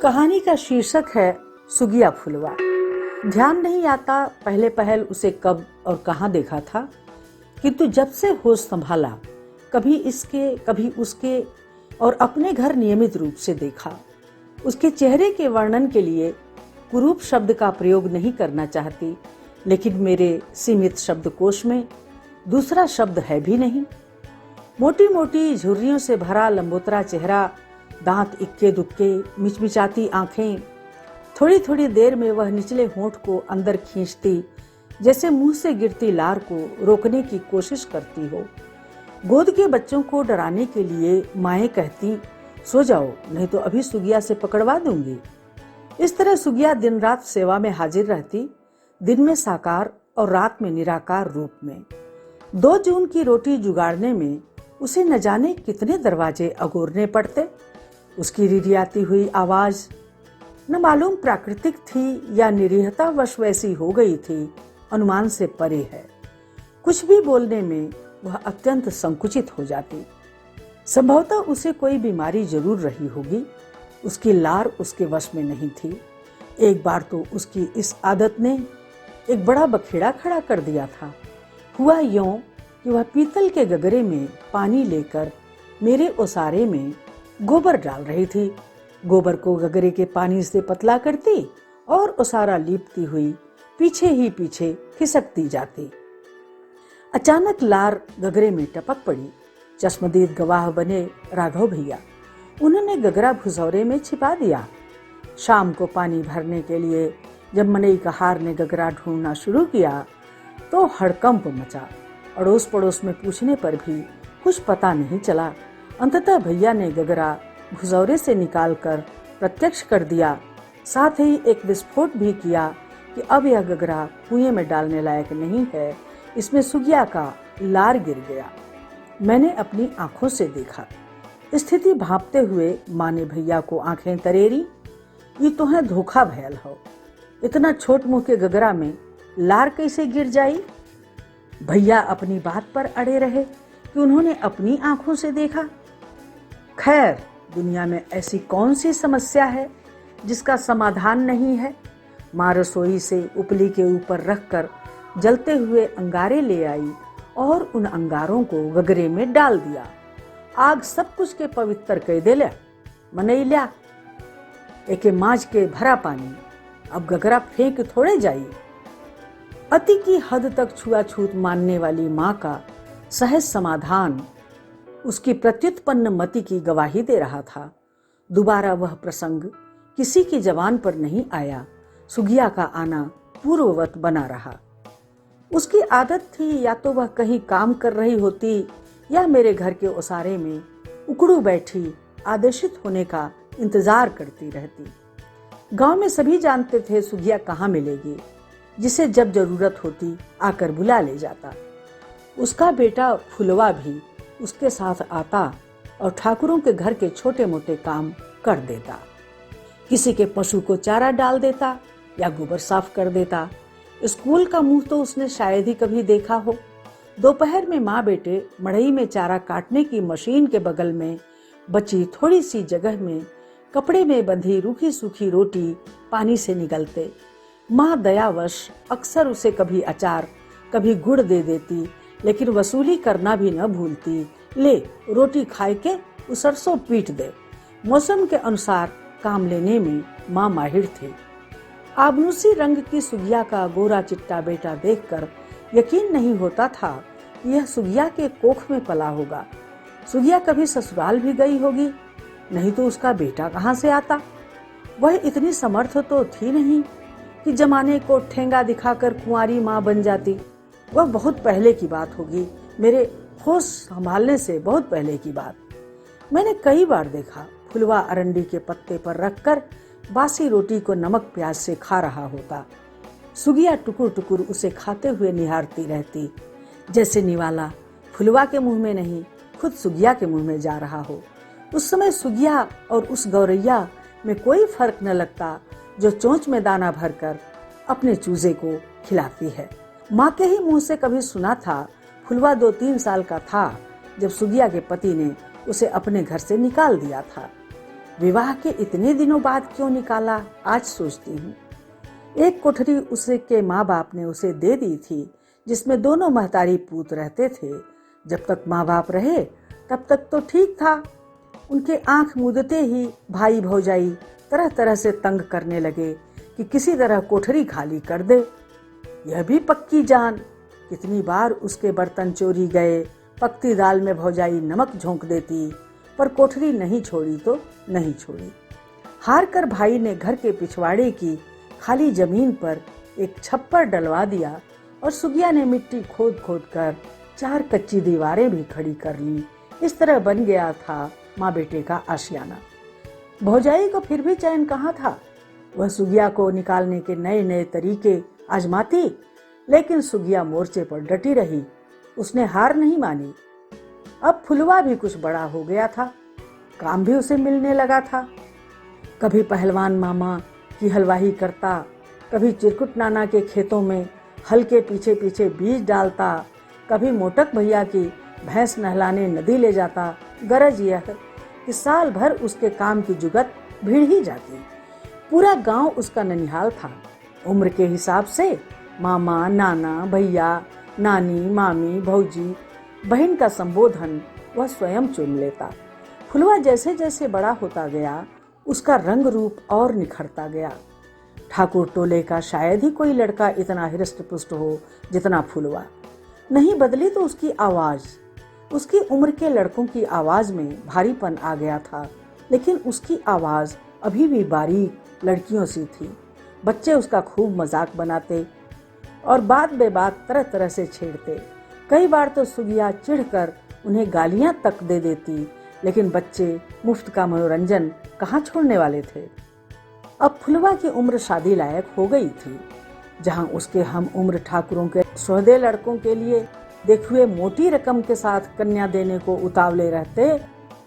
कहानी का शीर्षक है सुगिया फुलवा। ध्यान नहीं आता पहले पहल उसे कब और कहां देखा था, किंतु जब से होश संभाला कभी इसके कभी उसके और अपने घर नियमित रूप से देखा। उसके चेहरे के वर्णन के लिए कुरूप शब्द का प्रयोग नहीं करना चाहती, लेकिन मेरे सीमित शब्दकोश में दूसरा शब्द है भी नहीं। मोटी मोटी झुर्रियों से भरा लंबोतरा चेहरा, दांत इक्के दुक्के, मिचमिचाती आंखें। थोड़ी थोड़ी देर में वह निचले होंठ को अंदर खींचती, जैसे मुंह से गिरती लार को रोकने की कोशिश करती हो। गोद के बच्चों को डराने के लिए माएं कहती, सो जाओ नहीं तो अभी सुगिया से पकड़वा दूंगी। इस तरह सुगिया दिन रात सेवा में हाजिर रहती, दिन में साकार और रात में निराकार रूप में। 2 जून की रोटी जुगाड़ने में उसे न जाने कितने दरवाजे अगोरने पड़ते। उसकी रिरियाती हुई आवाज न मालूम प्राकृतिक थी या निरीहतावश वैसी हो गई थी, अनुमान से परे है। कुछ भी बोलने में वह अत्यंत संकुचित हो जाती। संभवतः उसे कोई बीमारी जरूर रही होगी। उसकी लार उसके वश में नहीं थी। एक बार तो उसकी इस आदत ने एक बड़ा बखेड़ा खड़ा कर दिया था। हुआ यूं कि वह पीतल के गगरे में पानी लेकर मेरे ओसारे में गोबर डाल रही थी। गोबर को गगरे के पानी से पतला करती और ओसारा लीपती हुई पीछे ही पीछे खिसकती जाती। अचानक लार गगरे में टपक पड़ी। चश्मदीद गवाह बने राघव भैया। उन्होंने गगरा भुसौरे में छिपा दिया। शाम को पानी भरने के लिए जब मनई कहार ने गगरा ढूंढना शुरू किया तो हड़कंप मचा। अड़ोस पड़ोस में पूछने पर भी कुछ पता नहीं चला। अंततः भैया ने गगरा भुसौरे से निकालकर प्रत्यक्ष कर दिया। साथ ही एक विस्फोट भी किया कि अब यह गगरा कुएं में डालने लायक नहीं है, इसमें सुगिया का लार गिर गया। मैंने अपनी आंखों से देखा। स्थिति भांपते हुए माँ ने भैया को आंखें तरेरी। ये तो है धोखा भयल हो, इतना छोट मुंह के गगरा में लार कैसे गिर जाई। भैया अपनी बात पर अड़े रहे कि उन्होंने अपनी आंखों से देखा। खैर, दुनिया में ऐसी कौन सी समस्या है जिसका समाधान नहीं है। माँ रसोई से उपली के ऊपर रखकर जलते हुए अंगारे ले आई और उन अंगारों को गगरे में डाल दिया। आग सब कुछ के पवित्र कह दे लिया। मनई लिया एके माज के भरा पानी, अब गगरा फेंक थोड़े जाई। अति की हद तक छुआछूत मानने वाली माँ का सहज समाधान उसकी प्रत्युत्पन्न मति की गवाही दे रहा था। दोबारा वह प्रसंग किसी की जबान पर नहीं आया। सुगिया का आना पूर्ववत बना रहा। उसकी आदत थी या तो वह कहीं काम कर रही होती या मेरे घर के ओसारे में उकड़ू बैठी आदेशित होने का इंतजार करती रहती। गांव में सभी जानते थे सुगिया कहाँ मिलेगी, जिसे जब जरूरत होती आकर बुला ले जाता। उसका बेटा फुलवा भी उसके साथ आता और ठाकुरों के घर के छोटे मोटे काम कर देता। किसी के पशु को चारा डाल देता या गोबर साफ कर देता। स्कूल का मुंह तो उसने शायद ही कभी देखा हो। दोपहर में माँ बेटे मड़ई में चारा काटने की मशीन के बगल में बची थोड़ी सी जगह में कपड़े में बंधी रूखी सूखी रोटी पानी से निगलते। माँ दयावश अक्सर उसे कभी अचार कभी गुड़ दे देती, लेकिन वसूली करना भी न भूलती। ले रोटी खाए के सरसों पीट दे। मौसम के अनुसार काम लेने में माँ माहिर थी। आबनूसी रंग की सुगिया का गोरा चिट्टा बेटा देखकर यकीन नहीं होता था यह सुगिया के कोख में पला होगा। सुगिया कभी ससुराल भी गई होगी, नहीं तो उसका बेटा कहाँ से आता। वह इतनी समर्थ तो थी नहीं कि जमाने को ठेंगा दिखाकर कुंवारी माँ बन जाती। वह बहुत पहले की बात होगी, मेरे होश संभालने से बहुत पहले की बात। मैंने कई बार देखा फुलवा अरंडी के पत्ते पर रखकर बासी रोटी को नमक प्याज से खा रहा होता। सुगिया टुकुर टुकुर उसे खाते हुए निहारती रहती, जैसे निवाला फुलवा के मुंह में नहीं खुद सुगिया के मुंह में जा रहा हो। उस समय सुगिया और उस गौरैया में कोई फर्क न लगता जो चोंच में दाना भरकर अपने चूजे को खिलाती है। माँ के ही मुंह से कभी सुना था फुलवा 2-3 साल का था जब सुगिया के पति ने उसे अपने घर से निकाल दिया था। विवाह के इतने दिनों बाद क्यों निकाला, आज सोचती हूँ। एक कोठरी उसे के माँ बाप ने उसे दे दी थी, जिसमें दोनों महतारी पूत रहते थे। जब तक माँ बाप रहे तब तक तो ठीक था। उनके आंख मूंदते ही भाई भौजाई तरह तरह से तंग करने लगे कि किसी तरह कोठरी खाली कर दे। यह भी पक्की जान, कितनी बार उसके बर्तन चोरी गए। पकती दाल में भौजाई नमक झोंक देती, पर कोठरी नहीं छोड़ी तो नहीं छोड़ी। हार कर भाई ने घर के पिछवाड़े की खाली जमीन पर एक छप्पर डलवा दिया और सुगिया ने मिट्टी खोद खोद कर 4 कच्ची दीवारें भी खड़ी कर ली। इस तरह बन गया था माँ बेटे का आशियाना। भौजाई को फिर भी चैन कहाँ था। वह सुगिया को निकालने के नए नए तरीके आजमाती, लेकिन सुगिया मोर्चे पर डटी रही। उसने हार नहीं मानी। अब फुलवा भी कुछ बड़ा हो गया था, काम भी उसे मिलने लगा था। कभी पहलवान मामा की हलवाई करता, कभी चिरकुट नाना के खेतों में हल के पीछे पीछे बीज डालता, कभी मोटक भैया की भैंस नहलाने नदी ले जाता। गरज यह कि साल भर उसके काम की जुगत भिड़ ही जाती। पूरा गांव उसका ननिहाल था। उम्र के हिसाब से मामा, नाना, भैया, नानी, मामी, भौजी, बहन का संबोधन वह स्वयं चुन लेता। फुलवा जैसे जैसे बड़ा होता गया, उसका रंग रूप और निखरता गया। ठाकुर टोले का शायद ही कोई लड़का इतना हृष्ट पुष्ट हो जितना फुलवा। नहीं बदली तो उसकी आवाज। उसकी उम्र के लड़कों की आवाज में भारीपन आ गया था, लेकिन उसकी आवाज अभी भी बारीक लड़कियों सी थी। बच्चे उसका खूब मजाक बनाते और बात बेबात तरह तरह से छेड़ते। कई बार तो सुगिया चिढ़कर उन्हें गालियां तक दे देती, लेकिन बच्चे मुफ्त का मनोरंजन कहाँ छोड़ने वाले थे। अब फुलवा की उम्र शादी लायक हो गई थी। जहाँ उसके हम उम्र ठाकुरों के सोहदे लड़कों के लिए देखुए मोटी रकम के साथ कन्या देने को उतावले रहते,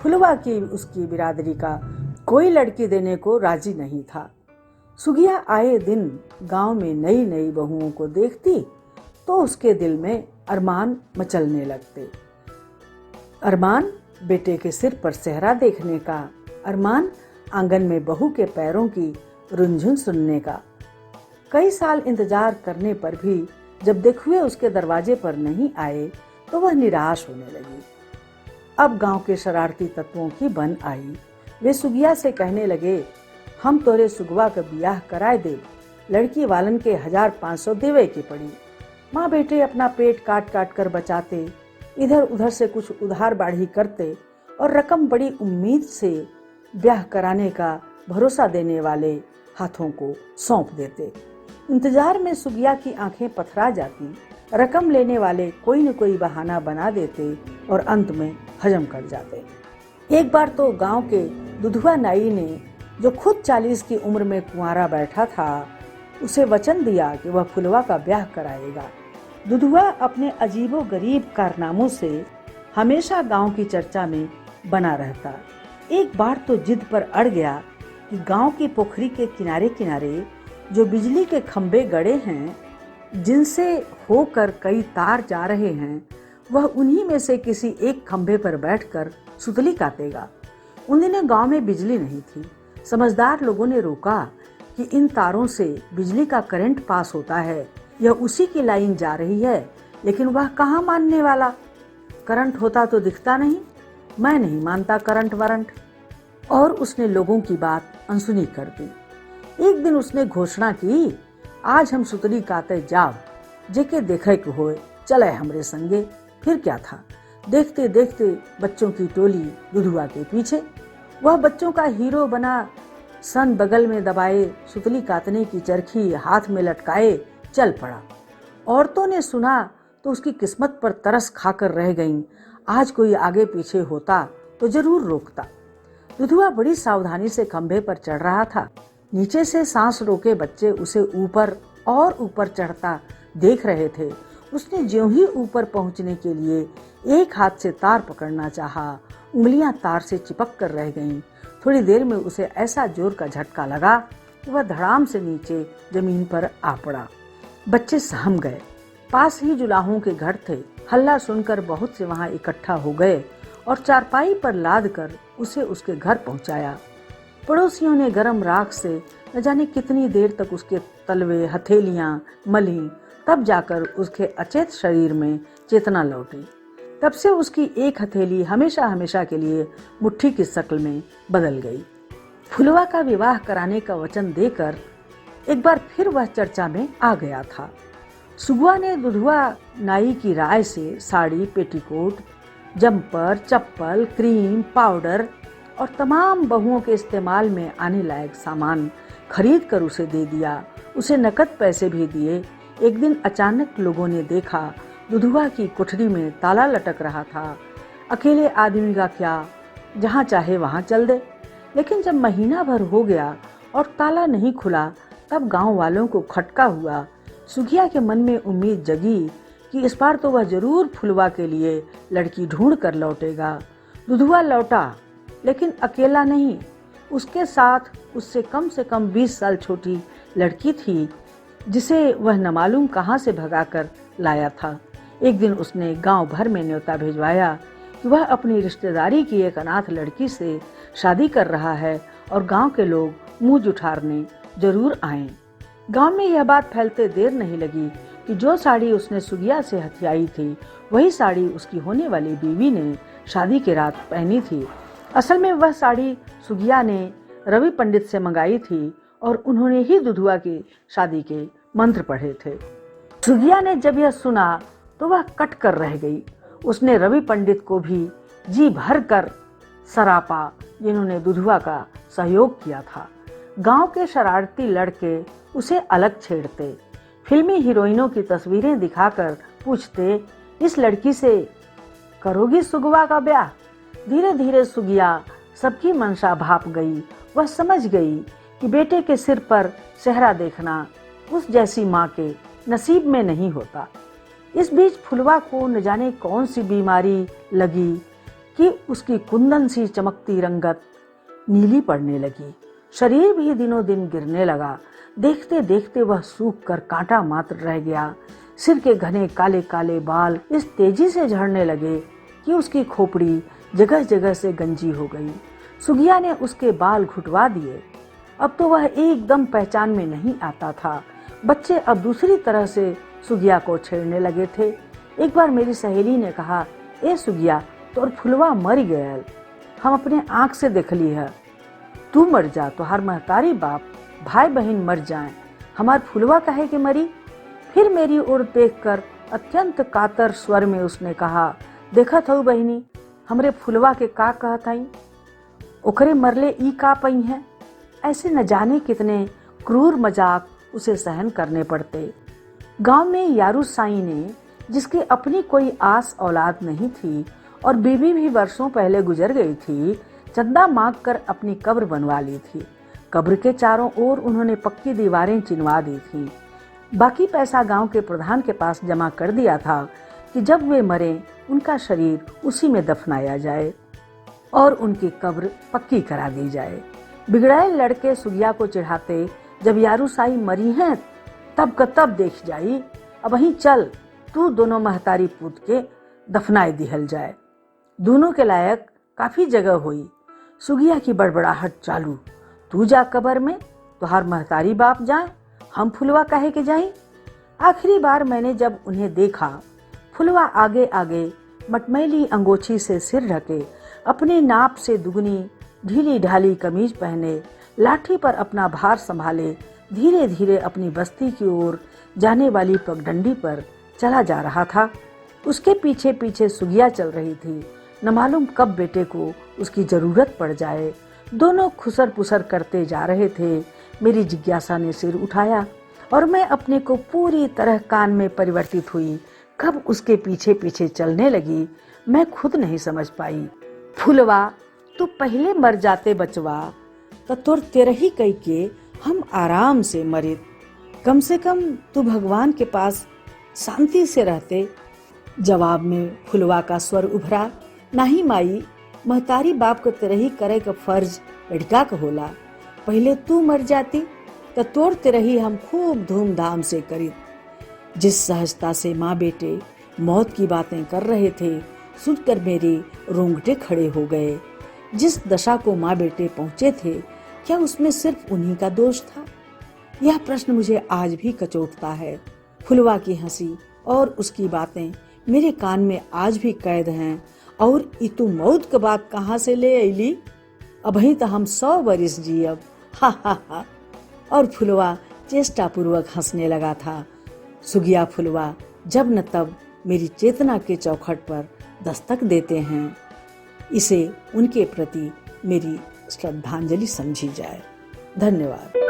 फुलवा की उसकी बिरादरी का कोई लड़की देने को राजी नहीं था। सुगिया आए दिन गांव में नई नई बहुओं को देखती तो उसके दिल में अरमान मचलने लगते। अरमान बेटे के सिर पर सेहरा देखने का, अरमान आंगन में बहू के पैरों की रुंझुन सुनने का। कई साल इंतजार करने पर भी जब देखुए उसके दरवाजे पर नहीं आए तो वह निराश होने लगी। अब गांव के शरारती तत्वों की बन आई। वे सुगिया से कहने लगे, हम तोरे सुगवा का ब्याह कराए दे, लड़की वालन के 1500 देवे की पड़ी। माँ बेटे अपना पेट काट काट कर बचाते, इधर उधर से कुछ उधार बाढ़ी करते और रकम बड़ी उम्मीद से ब्याह कराने का भरोसा देने वाले हाथों को सौंप देते। इंतजार में सुगिया की आंखें पथरा जाती। रकम लेने वाले कोई न कोई बहाना बना देते और अंत में हजम कर जाते। एक बार तो गांव के दुधुआ नाई ने, जो खुद 40 की उम्र में कुंवारा बैठा था, उसे वचन दिया कि वह फुलवा का ब्याह कराएगा। दुधुआ अपने अजीबो गरीब कारनामों से हमेशा गांव की चर्चा में बना रहता। एक बार तो जिद पर अड़ गया कि गांव की पोखरी के किनारे किनारे जो बिजली के खंभे गड़े हैं, जिनसे होकर कई तार जा रहे हैं, वह उन्हीं में से किसी एक खंभे पर बैठकर सुतली काटेगा। उन दिनों गांव में बिजली नहीं थी। समझदार लोगों ने रोका कि इन तारों से बिजली का करंट पास होता है, यह उसी की लाइन जा रही है, लेकिन वह कहाँ मानने वाला। करंट होता तो दिखता नहीं, मैं नहीं मानता करंट वारंट। और उसने लोगों की बात अनसुनी कर दी। एक दिन उसने घोषणा की, आज हम सुतली काते जाब, जेके देखे के होए चले हमरे संगे। फिर क्या था, देखते देखते बच्चों की टोली दुधुआ के पीछे। वह बच्चों का हीरो बना, सन बगल में दबाए, सुतली काटने की चरखी हाथ में लटकाए चल पड़ा। औरतों ने सुना तो उसकी किस्मत पर तरस खाकर रह गईं। आज कोई आगे पीछे होता तो जरूर रोकता। दुधुआ बड़ी सावधानी से खंभे पर चढ़ रहा था। नीचे से सांस रोके बच्चे उसे ऊपर और ऊपर चढ़ता देख रहे थे। उसने ज्यों ही ऊपर पहुंचने के लिए एक हाथ से तार पकड़ना चाहा, उंगलियां तार से चिपक कर रह गईं। थोड़ी देर में उसे ऐसा जोर का झटका लगा कि वह धड़ाम से नीचे जमीन पर आ पड़ा। बच्चे सहम गए। पास ही जुलाहों के घर थे। हल्ला सुनकर बहुत से वहां इकट्ठा हो गए और चारपाई पर लाद कर उसे उसके घर पहुंचाया। पड़ोसियों ने गरम राख से न जाने कितनी देर तक उसके तलवे हथेलियां मली, तब जाकर उसके अचेत शरीर में चेतना लौटी। तब से उसकी एक हथेली हमेशा हमेशा के लिए मुट्ठी की शक्ल में बदल गई। फुलवा का विवाह कराने का वचन देकर एक बार फिर वह चर्चा में आ गया था। सुगुआ ने दुधुआ नाई की राय से साड़ी, पेटीकोट, जम्पर, चप्पल, क्रीम, पाउडर और तमाम बहुओं के इस्तेमाल में आने लायक सामान खरीद कर उसे दे दिया। उसे नकद पैसे भी दिए। एक दिन अचानक लोगों ने देखा दुधुआ की कोठरी में ताला लटक रहा था। अकेले आदमी का क्या, जहाँ चाहे वहाँ चल दे। लेकिन जब महीना भर हो गया और ताला नहीं खुला, तब गांव वालों को खटका हुआ। सुखिया के मन में उम्मीद जगी कि इस बार तो वह जरूर फुलवा के लिए लड़की ढूंढ कर लौटेगा। दुधुआ लौटा, लेकिन अकेला नहीं। उसके साथ उससे कम से कम 20 साल छोटी लड़की थी, जिसे वह न मालूम कहाँ से भगाकर लाया था। एक दिन उसने गांव भर में न्योता भिजवाया कि वह अपनी रिश्तेदारी की एक अनाथ लड़की से शादी कर रहा है और गांव के लोग मुंह जुठारने जरूर आएं। गांव में यह बात फैलते देर नहीं लगी कि जो साड़ी उसने सुगिया से हथियाई थी, वही साड़ी उसकी होने वाली बीवी ने शादी की रात पहनी थी। असल में वह साड़ी सुगिया ने रवि पंडित से मंगाई थी और उन्होंने ही दुधुआ की शादी के मंत्र पढ़े थे। सुगिया ने जब यह सुना तो वह कट कर रह गई। उसने रवि पंडित को भी जी भर कर सरापा, जिन्होंने दुधुआ का सहयोग किया था। गांव के शरारती लड़के उसे अलग छेड़ते, फिल्मी हीरोइनों की तस्वीरें दिखाकर पूछते, इस लड़की से करोगी सुगवा का ब्याह? धीरे धीरे सुगिया सबकी मंशा भाप गई। वह समझ गई कि बेटे के सिर पर सेहरा देखना उस जैसी माँ के नसीब में नहीं होता। इस बीच फुलवा को न जाने कौन सी बीमारी लगी कि उसकी कुंदन सी चमकती रंगत नीली पड़ने लगी। शरीर भी दिनों दिन गिरने लगा। देखते देखते वह सूख कर कांटा मात्र रह गया। सिर के घने काले काले बाल इस तेजी से झड़ने लगे कि उसकी खोपड़ी जगह जगह से गंजी हो गई। सुगिया ने उसके बाल घुटवा दिए। अब तो वह एकदम पहचान में नहीं आता था। बच्चे अब दूसरी तरह से सुगिया को छेड़ने लगे थे। एक बार मेरी सहेली ने कहा, ए सुगिया, तोर फुलवा मर गया, हम अपने आँख से देख ली है। तू मर जा तो हर महतारी बाप भाई बहन मर जाएं, हमार फुलवा कहे कि मरी। फिर मेरी ओर देखकर अत्यंत कातर स्वर में उसने कहा, देखा था बहनी, हमरे फुलवा के का कहत हई, ओकरे मरले ई का पई है। ऐसे न जाने कितने क्रूर मजाक उसे सहन करने पड़ते। गांव में यारू साई ने, जिसकी अपनी कोई आस औलाद नहीं थी और बीवी भी वर्षों पहले गुजर गई थी, चंदा मांग कर अपनी कब्र बनवा ली थी। कब्र के चारों ओर उन्होंने पक्की दीवारें चिनवा दी थी। बाकी पैसा गांव के प्रधान के पास जमा कर दिया था कि जब वे मरे उनका शरीर उसी में दफनाया जाए और उनकी कब्र पक्की करा दी जाए। बिगड़ाए लड़के सुगिया को चिढ़ाते, जब यारू साई मरी हैं तब का तब देख जाई, अब वहीं चल, तू दोनों महतारी पूत के दफनाए दिहल जाए, दोनों के लायक काफी जगह हुई। सुगिया की बड़बड़ाहट चालू, तू जा कब्र में तो हर महतारी बाप जाए, हम फुलवा कहे के जाई। आखिरी बार मैंने जब उन्हें देखा, फुलवा आगे आगे मटमैली अंगोछी से सिर ढके, अपनी नाप से दुगनी ढीली ढाली कमीज पहने, लाठी पर अपना भार संभाले धीरे धीरे अपनी बस्ती की ओर जाने वाली पगडंडी पर चला जा रहा था। उसके पीछे पीछे सुगिया चल रही थी। न मालूम कब बेटे को उसकी जरूरत पड़ जाए। दोनों खुसर पुसर करते जा रहे थे। मेरी जिज्ञासा ने सिर उठाया और मैं अपने को पूरी तरह कान में परिवर्तित हुई। कब उसके पीछे पीछे चलने लगी मैं खुद नहीं समझ पाई। फुलवा, तू पहले मर जाते बचवा तो तोर तेरही कई के हम आराम से मरे, कम से कम तू भगवान के पास शांति से रहते। जवाब में फुलवा का स्वर उभरा, नहीं माई, महतारी बाप को तेरही करे का फर्ज लड़का का होला। पहले तू मर जाती तो तोर तेरही हम खूब धूमधाम से करी। जिस सहजता से माँ बेटे मौत की बातें कर रहे थे, सुनकर मेरे रोंगटे खड़े हो गए। जिस दशा को माँ बेटे पहुँचे थे, क्या उसमें सिर्फ उन्हीं का दोष था? यह प्रश्न मुझे आज भी कचोटता है। फुलवा की हंसी और उसकी बातें मेरे कान में आज भी कैद हैं। और इतु मौत के बात कहाँ से ले अली? अभी तो हम 100 बरिस जियब, हा हा हा। और फुलवा चेष्टापूर्वक हंसने लगा था। सुगिया फुलवा जब न तब मेरी चेतना के चौखट पर दस्तक देते हैं। इसे उनके प्रति मेरी श्रद्धांजलि समझी जाए। धन्यवाद।